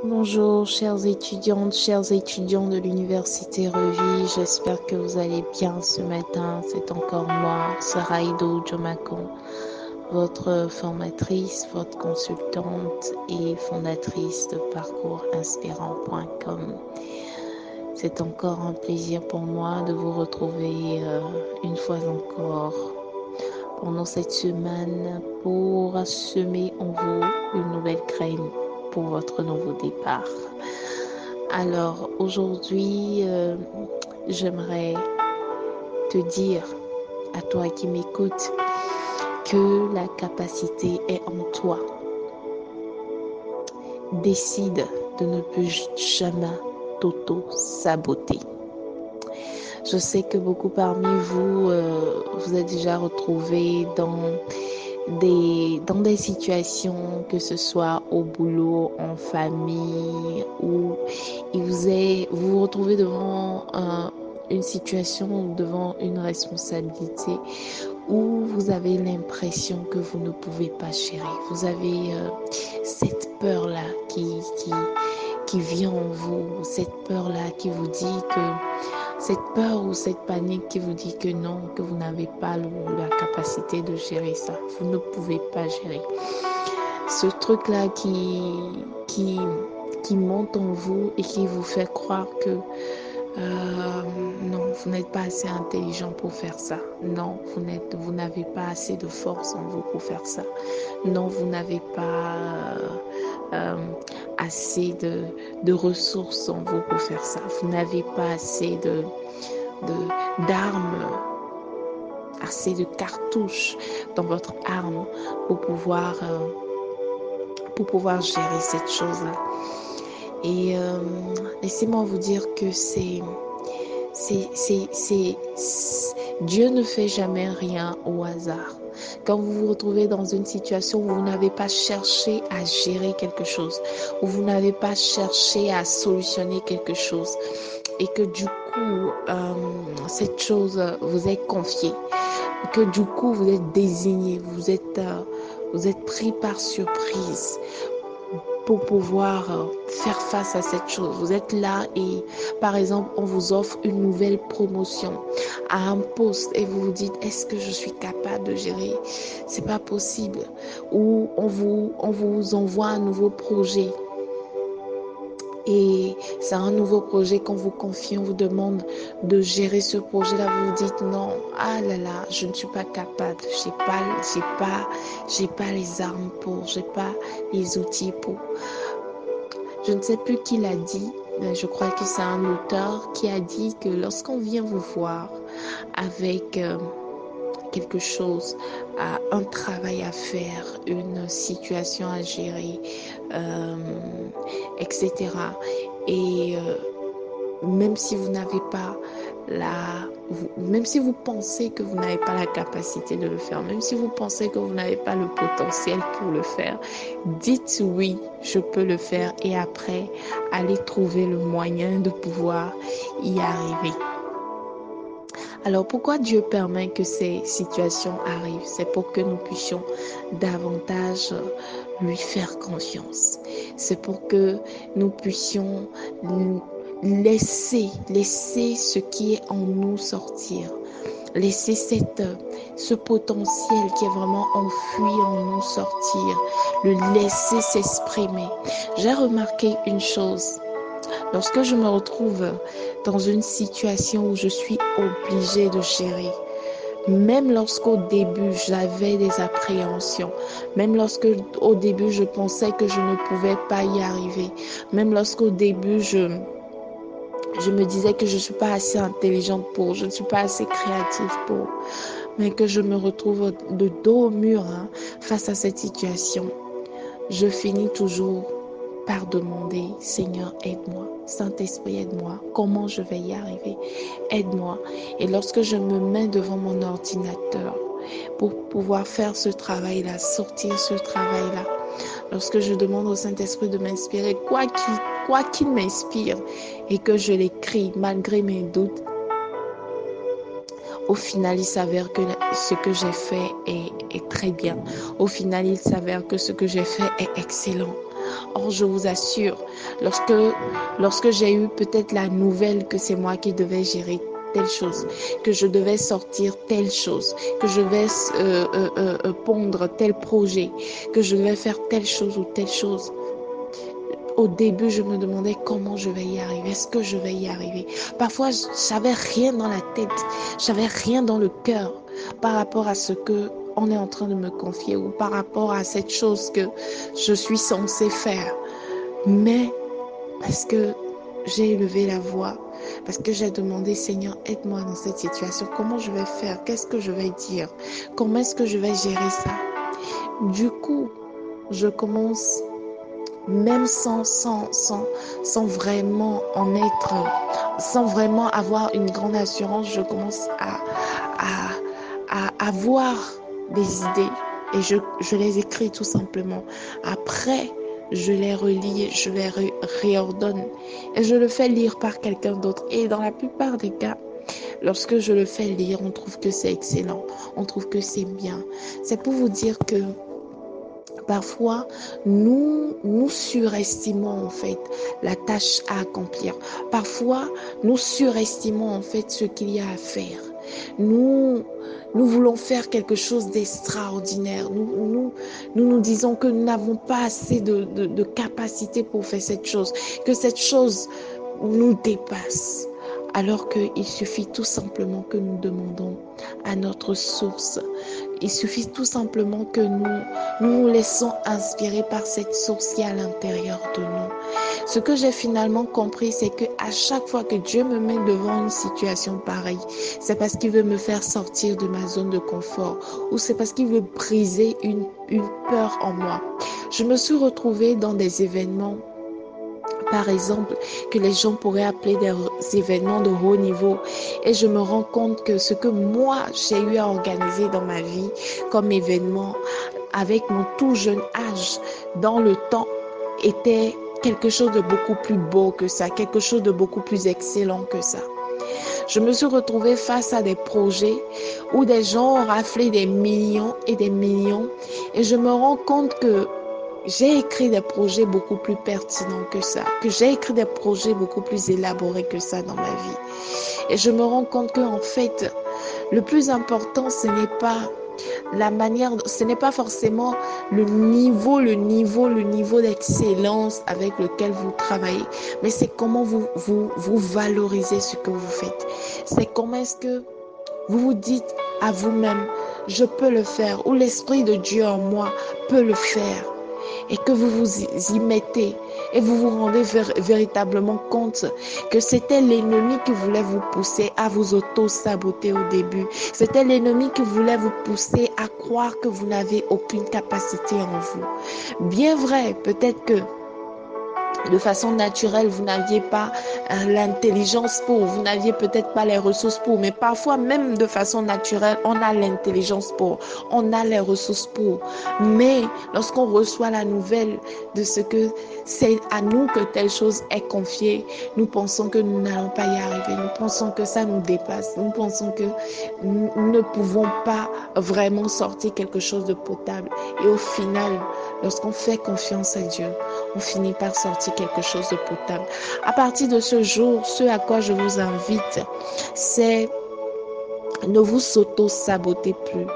Bonjour chères étudiantes, chers étudiants de l'Université Revie, j'espère que vous allez bien ce matin. C'est encore moi, Saraido Jomako, votre formatrice, votre consultante et fondatrice de parcoursinspirant.com. C'est encore un plaisir pour moi de vous retrouver une fois encore pendant cette semaine pour semer en vous une nouvelle graine pour votre nouveau départ. Alors aujourd'hui, j'aimerais te dire à toi qui m'écoutes que la capacité est en toi. Décide de ne plus jamais t'auto-saboter. Je sais que beaucoup parmi vous, vous êtes déjà retrouvés dans des situations, que ce soit au boulot, en famille, où vous vous retrouvez devant une situation, devant une responsabilité où vous avez l'impression que vous ne pouvez pas gérer. Vous avez cette peur-là qui vient en vous, cette peur-là qui vous dit que cette peur ou cette panique qui vous dit que non, que vous n'avez pas la capacité de gérer ça. Vous ne pouvez pas gérer. Ce truc-là qui monte en vous et qui vous fait croire que non, vous n'êtes pas assez intelligent pour faire ça. Non, vous n'avez pas assez de force en vous pour faire ça. Non, vous n'avez pas assez de ressources en vous pour faire ça. Vous n'avez pas assez d'armes, assez de cartouches dans votre arme pour pouvoir gérer cette chose-là. Et laissez-moi vous dire que Dieu ne fait jamais rien au hasard. Quand vous vous retrouvez dans une situation où vous n'avez pas cherché à gérer quelque chose, où vous n'avez pas cherché à solutionner quelque chose, et que du coup, cette chose vous est confiée, que du coup, vous êtes désigné, vous êtes pris par surprise pour pouvoir faire face à cette chose. Vous êtes là et, par exemple, on vous offre une nouvelle promotion à un poste et vous vous dites, est-ce que je suis capable de gérer? C'est pas possible. Ou on vous envoie un nouveau projet. Et c'est un nouveau projet qu'on vous confie, on vous demande de gérer ce projet-là. Vous vous dites non, ah là là, je ne suis pas capable, j'ai pas les armes pour, j'ai pas les outils pour. Je ne sais plus qui l'a dit, mais je crois que c'est un auteur qui a dit que lorsqu'on vient vous voir avec quelque chose, un travail à faire, une situation à gérer, etc. Et même si vous n'avez pas même si vous pensez que vous n'avez pas la capacité de le faire, même si vous pensez que vous n'avez pas le potentiel pour le faire, dites oui, je peux le faire et après, allez trouver le moyen de pouvoir y arriver. Alors pourquoi Dieu permet que ces situations arrivent? C'est pour que nous puissions davantage lui faire confiance. C'est pour que nous puissions laisser ce qui est en nous sortir. Laisser ce potentiel qui est vraiment enfoui en nous sortir. Le laisser s'exprimer. J'ai remarqué une chose. Lorsque je me retrouve dans une situation où je suis obligée de gérer, même lorsqu'au début j'avais des appréhensions, même lorsque au début je pensais que je ne pouvais pas y arriver, même lorsqu'au début je me disais que je ne suis pas assez intelligente pour, je ne suis pas assez créative pour, mais que je me retrouve de dos au mur face à cette situation, je finis toujours par demander, Seigneur, aide-moi. Saint-Esprit, aide-moi. Comment je vais y arriver? Aide-moi. Et lorsque je me mets devant mon ordinateur pour pouvoir faire ce travail-là, sortir ce travail-là, lorsque je demande au Saint-Esprit de m'inspirer, quoi qu'il m'inspire et que je l'écris malgré mes doutes, au final, il s'avère que ce que j'ai fait est très bien. Au final, il s'avère que ce que j'ai fait est excellent. Or, je vous assure, lorsque j'ai eu peut-être la nouvelle que c'est moi qui devais gérer telle chose, que je devais sortir telle chose, que je vais pondre tel projet, que je devais faire telle chose ou telle chose. Au début, je me demandais comment je vais y arriver. Est-ce que je vais y arriver? Parfois, j'avais rien dans la tête, j'avais rien dans le cœur par rapport à ce que on est en train de me confier ou par rapport à cette chose que je suis censée faire. Mais parce que j'ai élevé la voix, parce que j'ai demandé, Seigneur, aide-moi dans cette situation. Comment je vais faire? Qu'est-ce que je vais dire? Comment est-ce que je vais gérer ça? Du coup, je commence, même sans vraiment en être, sans vraiment avoir une grande assurance, je commence à avoir des idées et je les écris tout simplement. Après, je les relis, je les réordonne et je le fais lire par quelqu'un d'autre. Et dans la plupart des cas, lorsque je le fais lire, on trouve que c'est excellent, on trouve que c'est bien. C'est pour vous dire que parfois, nous surestimons en fait la tâche à accomplir. Parfois, nous surestimons en fait ce qu'il y a à faire. Nous voulons faire quelque chose d'extraordinaire. Nous disons que nous n'avons pas assez de capacité pour faire cette chose, que cette chose nous dépasse. Alors qu'il suffit tout simplement que nous demandons à notre source. Il suffit tout simplement que nous laissons inspirer par cette source qui est à l'intérieur de nous. Ce que j'ai finalement compris, c'est que à chaque fois que Dieu me met devant une situation pareille, c'est parce qu'il veut me faire sortir de ma zone de confort ou c'est parce qu'il veut briser une peur en moi. Je me suis retrouvée dans des événements, par exemple, que les gens pourraient appeler des événements de haut niveau. Et je me rends compte que ce que moi, j'ai eu à organiser dans ma vie comme événement, avec mon tout jeune âge, dans le temps, était quelque chose de beaucoup plus beau que ça, quelque chose de beaucoup plus excellent que ça. Je me suis retrouvée face à des projets où des gens ont raflé des millions et des millions. Et je me rends compte que j'ai écrit des projets beaucoup plus pertinents que ça, que j'ai écrit des projets beaucoup plus élaborés que ça dans ma vie. Et je me rends compte que en fait, le plus important, ce n'est pas la manière, ce n'est pas forcément le niveau d'excellence avec lequel vous travaillez, mais c'est comment vous valorisez ce que vous faites. C'est comment est-ce que vous vous dites à vous-même, je peux le faire, ou l'Esprit de Dieu en moi peut le faire. Et que vous vous y mettez et vous vous rendez véritablement compte que c'était l'ennemi qui voulait vous pousser à vous auto-saboter au début. C'était l'ennemi qui voulait vous pousser à croire que vous n'avez aucune capacité en vous. Bien vrai, peut-être que de façon naturelle, vous n'aviez pas l'intelligence pour, vous n'aviez peut-être pas les ressources pour, mais parfois même de façon naturelle, on a l'intelligence pour, on a les ressources pour. Mais lorsqu'on reçoit la nouvelle de ce que c'est à nous que telle chose est confiée, nous pensons que nous n'allons pas y arriver, nous pensons que ça nous dépasse, nous pensons que nous ne pouvons pas vraiment sortir quelque chose de potable. Et au final, lorsqu'on fait confiance à Dieu, on finit par sortir quelque chose de potable. À partir de ce jour, ce à quoi je vous invite, c'est ne vous auto-sabotez plus.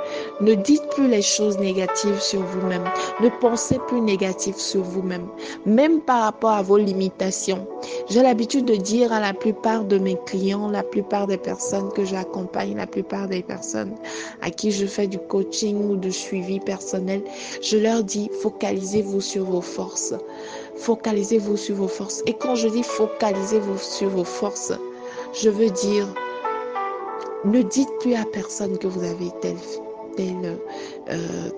Ne dites plus les choses négatives sur vous-même. Ne pensez plus négatif sur vous-même. Même par rapport à vos limitations. J'ai l'habitude de dire à la plupart de mes clients, la plupart des personnes que j'accompagne, la plupart des personnes à qui je fais du coaching ou de suivi personnel, je leur dis, focalisez-vous sur vos forces. Focalisez-vous sur vos forces. Et quand je dis focalisez-vous sur vos forces, je veux dire, ne dites plus à personne que vous avez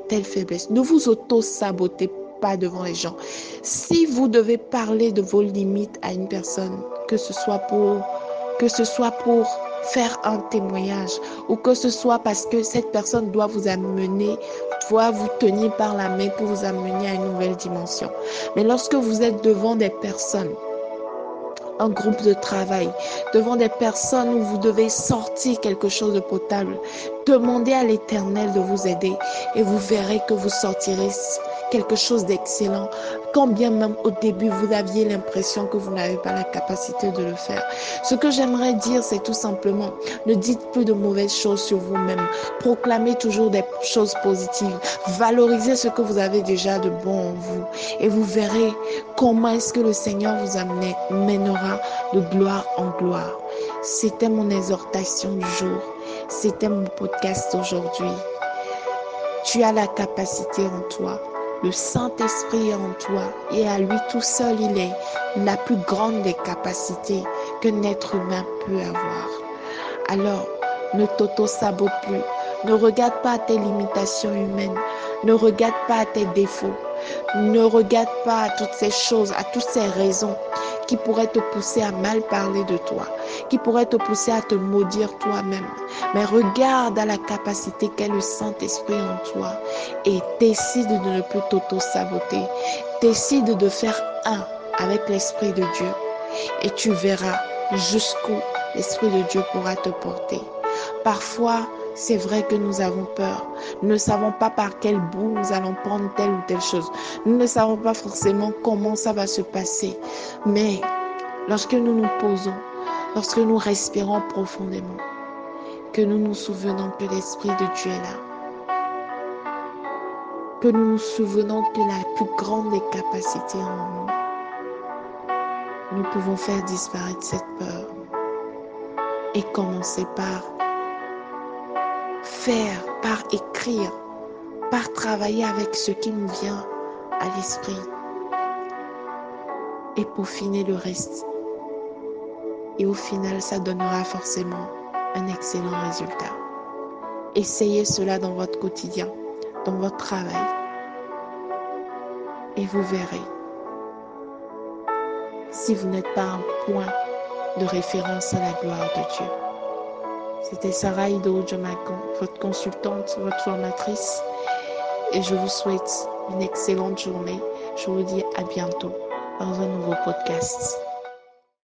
telle faiblesse. Ne vous auto-sabotez pas devant les gens. Si vous devez parler de vos limites à une personne, que ce soit pour faire un témoignage ou que ce soit parce que cette personne doit vous amener, doit vous tenir par la main pour vous amener à une nouvelle dimension. Mais lorsque vous êtes devant des personnes, un groupe de travail, devant des personnes où vous devez sortir quelque chose de potable, demandez à l'Éternel de vous aider et vous verrez que vous sortirez quelque chose d'excellent, quand bien même au début vous aviez l'impression que vous n'avez pas la capacité de le faire. Ce que j'aimerais dire, c'est tout simplement, ne dites plus de mauvaises choses sur vous-même. Proclamez toujours des choses positives. Valorisez ce que vous avez déjà de bon en vous. Et vous verrez comment est-ce que le Seigneur vous mènera de gloire en gloire. C'était mon exhortation du jour. C'était mon podcast aujourd'hui. Tu as la capacité en toi. Le Saint-Esprit est en toi et à lui tout seul, il est la plus grande des capacités qu'un être humain peut avoir. Alors, ne t'auto-sabote plus. Ne regarde pas à tes limitations humaines. Ne regarde pas à tes défauts. Ne regarde pas à toutes ces choses, à toutes ces raisons qui pourraient te pousser à mal parler de toi, qui pourraient te pousser à te maudire toi-même. Mais regarde à la capacité qu'est le Saint-Esprit en toi et décide de ne plus t'auto-saboter. Décide de faire un avec l'Esprit de Dieu et tu verras jusqu'où l'Esprit de Dieu pourra te porter. Parfois, c'est vrai que nous avons peur. Nous ne savons pas par quel bout nous allons prendre telle ou telle chose. Nous ne savons pas forcément comment ça va se passer. Mais lorsque nous nous posons, lorsque nous respirons profondément, que nous nous souvenons que l'Esprit de Dieu est là, que nous nous souvenons que la plus grande des capacités en nous pouvons faire disparaître cette peur et commencer par faire, par écrire, par travailler avec ce qui nous vient à l'esprit et peaufiner le reste. Et au final, ça donnera forcément un excellent résultat. Essayez cela dans votre quotidien, dans votre travail et vous verrez. Si vous n'êtes pas un point de référence à la gloire de Dieu. C'était Sarah Ido Djamacon, votre consultante, votre formatrice. Et je vous souhaite une excellente journée. Je vous dis à bientôt dans un nouveau podcast.